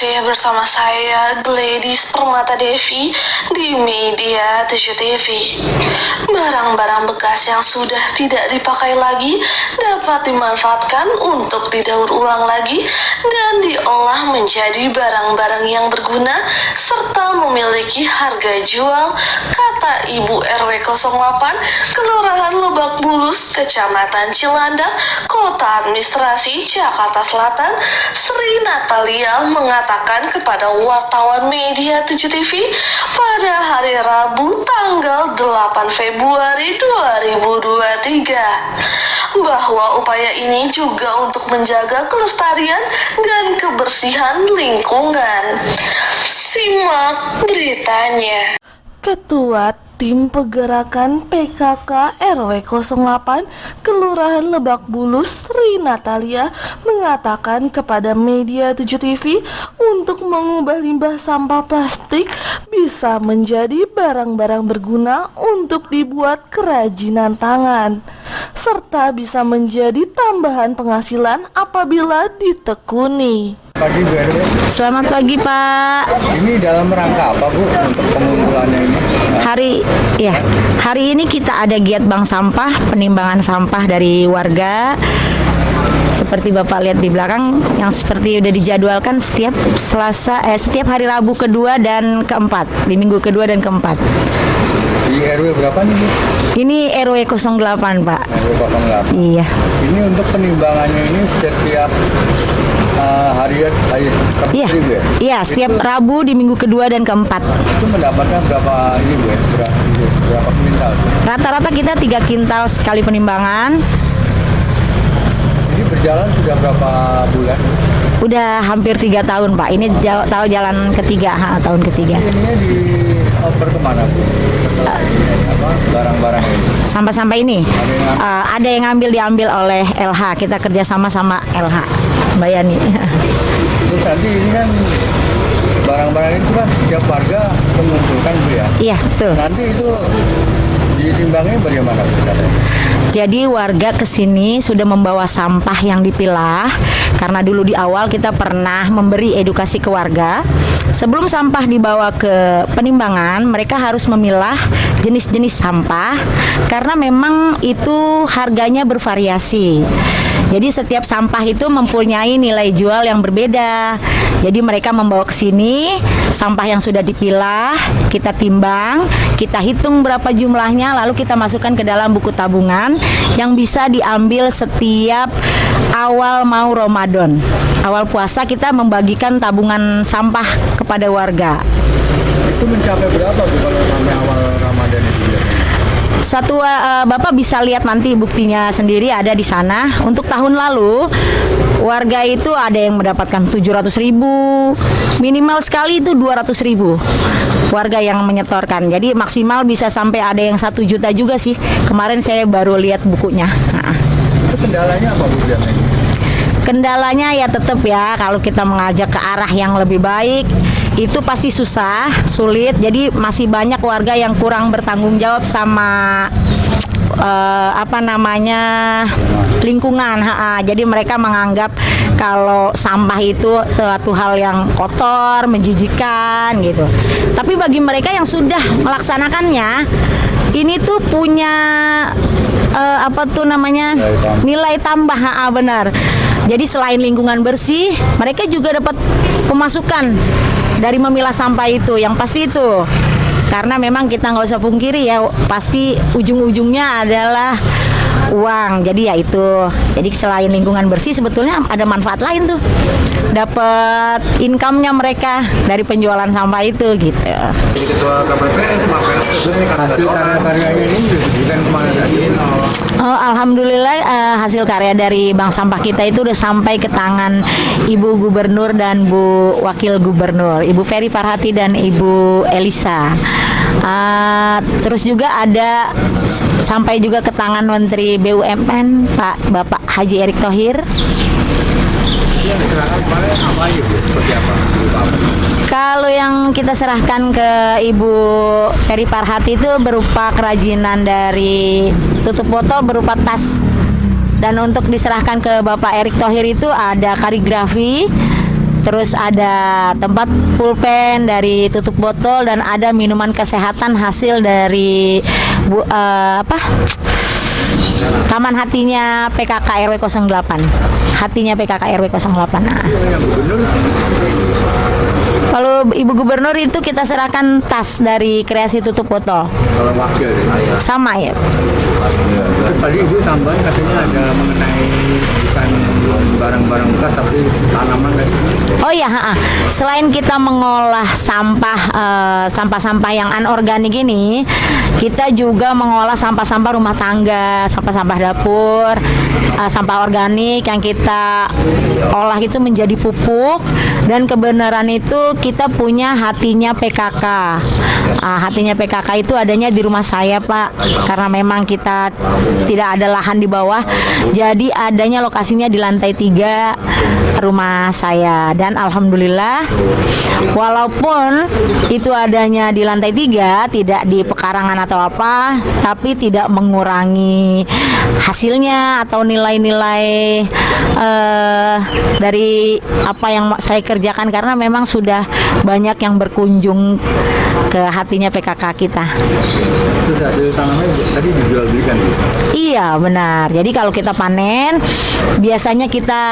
masih bersama saya Gladys Permata Devi di Media 7 TV. Barang-barang bekas yang sudah tidak dipakai lagi dapat dimanfaatkan untuk didaur ulang lagi dan diolah menjadi barang-barang yang berguna serta memiliki harga jual, kata Ibu RW 08 Kelurahan Lebak Bulus, Kecamatan Cilandak, Kota Administrasi Jakarta Selatan, Sri Natalia mengatakan kepada wartawan Media 7 TV pada hari Rabu tanggal 8 Februari 2023 bahwa upaya ini juga untuk menjaga kelestarian dan kebersihan lingkungan. Simak beritanya. Ketua Tim Pergerakan PKK RW 08 Kelurahan Lebak Bulus, Sri Natalia mengatakan kepada Media 7 TV untuk mengubah limbah sampah plastik bisa menjadi barang-barang berguna untuk dibuat kerajinan tangan, serta bisa menjadi tambahan penghasilan apabila ditekuni. Pagi Bu RW. Selamat pagi Pak. Ini dalam rangka apa Bu untuk pengumpulannya ini? Hari ini kita ada giat bank sampah, penimbangan sampah dari warga. Seperti Bapak lihat di belakang, yang seperti udah dijadwalkan setiap hari Rabu kedua dan keempat, di minggu kedua dan keempat. Di RW berapa nih Bu? Ini RW 08 Pak. RW 08. Iya. Ini untuk penimbangannya ini setiap hari Iya. Bu ya? Iya, setiap Rabu di minggu kedua dan keempat. Itu mendapatkan berapa ini Bu ya? Berapa kuintal? Rata-rata kita 3 kintal sekali penimbangan. Ini berjalan sudah berapa bulan? Udah hampir 3 tahun Pak. Ini jalan ketiga, tahun ketiga. Ininya dioper kemana Bu? Barang-barang ini? Sampah-sampah ini ada yang diambil oleh LH. Kita kerjasama sama LH, Mbak Yani. Terus nanti ini kan barang-barang itu kan setiap warga mengumpulkan Bu ya? Iya, betul. Nanti itu ditimbangnya bagaimana Bu? Jadi warga kesini sudah membawa sampah yang dipilah, karena dulu di awal kita pernah memberi edukasi ke warga. Sebelum sampah dibawa ke penimbangan, mereka harus memilah jenis-jenis sampah, karena memang itu harganya bervariasi. Jadi setiap sampah itu mempunyai nilai jual yang berbeda. Jadi mereka membawa ke sini sampah yang sudah dipilah, kita timbang, kita hitung berapa jumlahnya, lalu kita masukkan ke dalam buku tabungan yang bisa diambil setiap awal mau Ramadan. Awal puasa kita membagikan tabungan sampah kepada warga. Itu mencapai berapa Bu kalau sampai awal Ramadan itu ya? Bapak bisa lihat nanti buktinya sendiri ada di sana. Untuk tahun lalu warga itu ada yang mendapatkan 700.000, minimal sekali itu 200.000 warga yang menyetorkan. Jadi maksimal bisa sampai ada yang 1 juta juga sih. Kemarin saya baru lihat bukunya. Itu kendalanya apa Bu biasanya? Kendalanya ya tetap ya, kalau kita mengajak ke arah yang lebih baik itu pasti susah, sulit. Jadi masih banyak warga yang kurang bertanggung jawab sama lingkungan. Jadi mereka menganggap kalau sampah itu suatu hal yang kotor, menjijikan gitu. Tapi bagi mereka yang sudah melaksanakannya, ini tuh punya nilai tambah. Benar. Jadi selain lingkungan bersih, mereka juga dapat pemasukan dari memilah sampah itu. Yang pasti itu, karena memang kita nggak usah pungkiri ya, pasti ujung-ujungnya adalah uang. Jadi ya itu. Jadi selain lingkungan bersih, sebetulnya ada manfaat lain tuh. Dapat income-nya mereka dari penjualan sampah itu gitu. Jadi Ketua KPPS, hasil karya-karyanya ini diberikan kemana tadi? Alhamdulillah hasil karya dari bank sampah kita itu udah sampai ke tangan Ibu Gubernur dan Bu Wakil Gubernur, Ibu Ferry Farhati dan Ibu Elisa. Terus juga ada sampai juga ke tangan Menteri BUMN Bapak Haji Erick Thohir. Yang diserahkan kemarin apa aja Bu? Seperti apa? Kalau yang kita serahkan ke Ibu Ferry Farhati itu berupa kerajinan dari tutup botol berupa tas. Dan untuk diserahkan ke Bapak Erick Thohir itu ada kaligrafi, terus ada tempat pulpen dari tutup botol, dan ada minuman kesehatan hasil dari Taman Hatinya PKK RW 08. Hatinya PKK RW 08. Nah, Yang gubernur kalau Ibu Gubernur itu kita serahkan tas dari Kreasi Tutup Botol. kalau wakil Sama ya. Terus tadi Ibu tambahan katanya ada mengenai bukan barang-barang bekas tapi tanaman tadi. Oh iya, selain kita mengolah sampah-sampah yang anorganik ini, kita juga mengolah sampah-sampah rumah tangga, sampah-sampah dapur, sampah organik yang kita olah itu menjadi pupuk. Dan kebenaran itu kita punya Hatinya PKK. Hatinya PKK itu adanya di rumah saya, Pak, karena memang kita tidak ada lahan di bawah, jadi adanya lokasinya di lantai 3 rumah saya. Dan alhamdulillah, walaupun itu adanya di lantai 3, tidak di pekarangan atau apa, tapi tidak mengurangi hasilnya atau nilai-nilai dari apa yang saya kerjakan, karena memang sudah banyak yang berkunjung ke Hatinya PKK kita. Terus hasil tanamannya tadi dijual belikan. Iya, benar. Jadi kalau kita panen, biasanya kita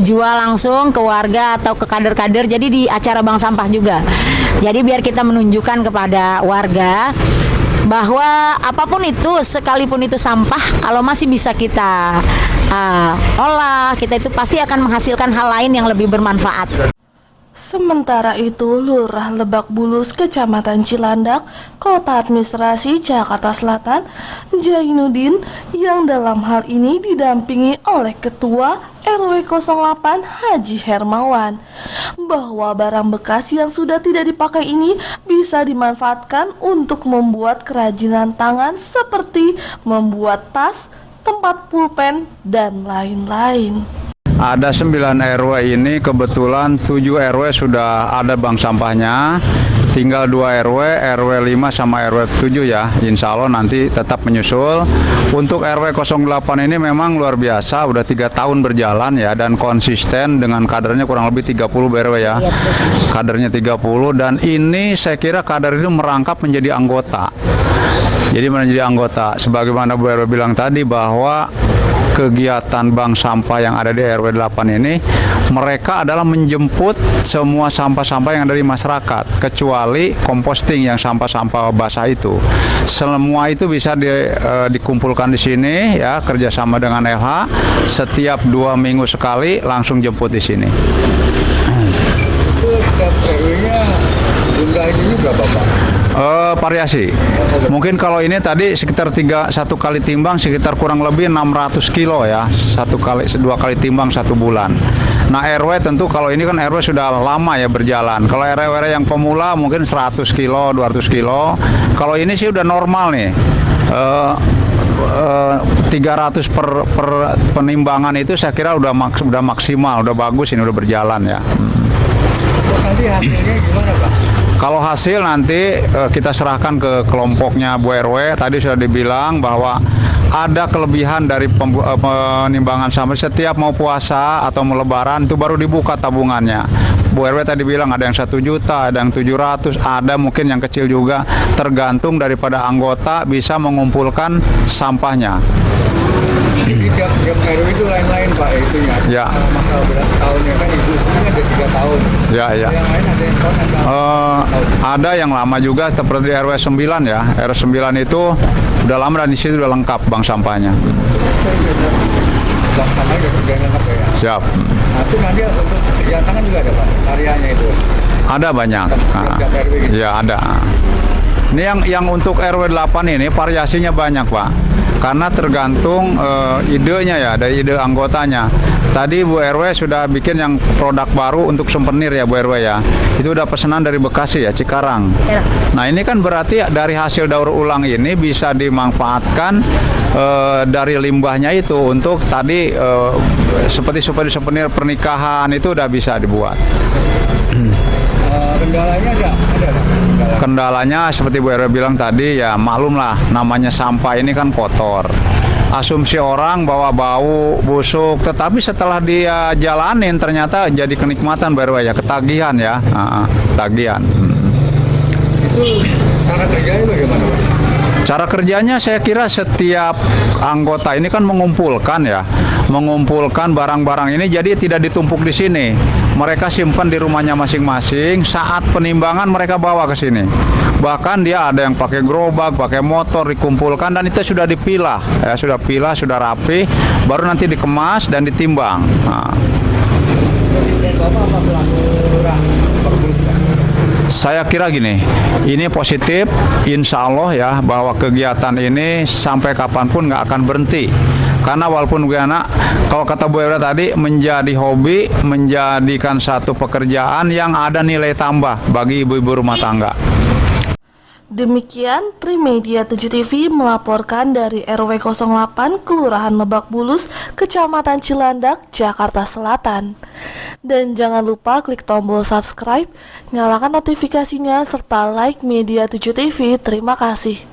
jual langsung ke warga atau ke kader-kader. Jadi di acara bank sampah juga. Jadi biar kita menunjukkan kepada warga bahwa apapun itu, sekalipun itu sampah, kalau masih bisa kita olah, kita itu pasti akan menghasilkan hal lain yang lebih bermanfaat. Sementara itu, Lurah Lebak Bulus, Kecamatan Cilandak, Kota Administrasi Jakarta Selatan, Jainuddin, yang dalam hal ini didampingi oleh Ketua RW 08 Haji Hermawan, bahwa barang bekas yang sudah tidak dipakai ini bisa dimanfaatkan untuk membuat kerajinan tangan seperti membuat tas, tempat pulpen, dan lain-lain. Ada 9 RW ini, kebetulan 7 RW sudah ada bank sampahnya, tinggal 2 RW 5 sama RW 7 ya, insya Allah nanti tetap menyusul. Untuk RW 08 ini memang luar biasa, udah 3 tahun berjalan ya, dan konsisten dengan kadernya kurang lebih 30 RW ya, kadernya 30, dan ini saya kira kader itu merangkap menjadi anggota. Jadi menjadi anggota, sebagaimana Bu RW bilang tadi bahwa kegiatan bank sampah yang ada di RW 8 ini, mereka adalah menjemput semua sampah-sampah yang dari masyarakat, kecuali composting yang sampah-sampah basah itu. Semua itu bisa dikumpulkan di sini ya, kerjasama dengan LH, setiap 2 minggu sekali langsung jemput di sini. Itu setiap RW-nya jumlah ini berapa, Pak? Variasi. Mungkin kalau ini tadi sekitar satu kali timbang sekitar kurang lebih 600 kilo ya, 2 kali timbang 1 bulan. Nah RW tentu kalau ini kan RW sudah lama ya berjalan. Kalau RW yang pemula mungkin 100 kilo, 200 kilo. Kalau ini sih udah normal nih. 300 per penimbangan itu saya kira udah maksimal, udah bagus, ini udah berjalan ya. Nanti hasilnya gimana, Pak? Kalau hasil nanti kita serahkan ke kelompoknya Bu RW. Tadi sudah dibilang bahwa ada kelebihan dari penimbangan sampah. Setiap mau puasa atau mau lebaran itu baru dibuka tabungannya. Bu RW tadi bilang ada yang 1 juta, ada yang 700, ada mungkin yang kecil juga. Tergantung daripada anggota bisa mengumpulkan sampahnya. Jadi tiap RW itu lain-lain, Pak, itunya. Ya. Masa berapa tahunnya kan Ibu ini ada 3 tahun. Ya. Yang lain ada yang tahun Ada yang lama juga seperti RW 9 ya. RW 9 itu udah lama dan di situ udah lengkap bank sampahnya. bank sampahnya sudah lengkap ya. Siap. Nah, itu nanti untuk kerjaan tangan juga ada, Pak, karyanya itu. Ada banyak. Tiap RW gitu. Ya ada. Ini yang untuk RW 8 ini variasinya banyak, Pak. Karena tergantung idenya ya, dari ide anggotanya. Tadi Bu RW sudah bikin yang produk baru untuk souvenir ya Bu RW ya. Itu udah pesanan dari Bekasi ya, Cikarang. Ya. Nah ini kan berarti dari hasil daur ulang ini bisa dimanfaatkan dari limbahnya itu untuk tadi seperti souvenir pernikahan itu udah bisa dibuat. Kendalanya ada Pak? Kendalanya seperti Bu RW bilang tadi ya, maklum lah namanya sampah ini kan kotor. asumsi orang bahwa bau, busuk, tetapi setelah dia jalanin ternyata jadi kenikmatan baru ya, ketagihan ya, tagihan. Itu cara kerjanya bagaimana, Pak? Cara kerjanya saya kira setiap anggota ini kan mengumpulkan barang-barang ini, jadi tidak ditumpuk di sini. Mereka simpan di rumahnya masing-masing. Saat penimbangan mereka bawa ke sini. Bahkan dia ada yang pakai gerobak, pakai motor dikumpulkan dan itu sudah dipilah, ya sudah pilah, sudah rapi, baru nanti dikemas dan ditimbang. Saya kira gini, ini positif, insya Allah ya, bahwa kegiatan ini sampai kapanpun nggak akan berhenti. Karena walaupun gue anak, kalau kata Bu Ewra tadi, menjadi hobi, menjadikan satu pekerjaan yang ada nilai tambah bagi ibu-ibu rumah tangga. Demikian Trimedia 7 TV melaporkan dari RW 08 Kelurahan Lebak Bulus, Kecamatan Cilandak, Jakarta Selatan. Dan jangan lupa klik tombol subscribe, nyalakan notifikasinya, serta like Media 7 TV. Terima kasih.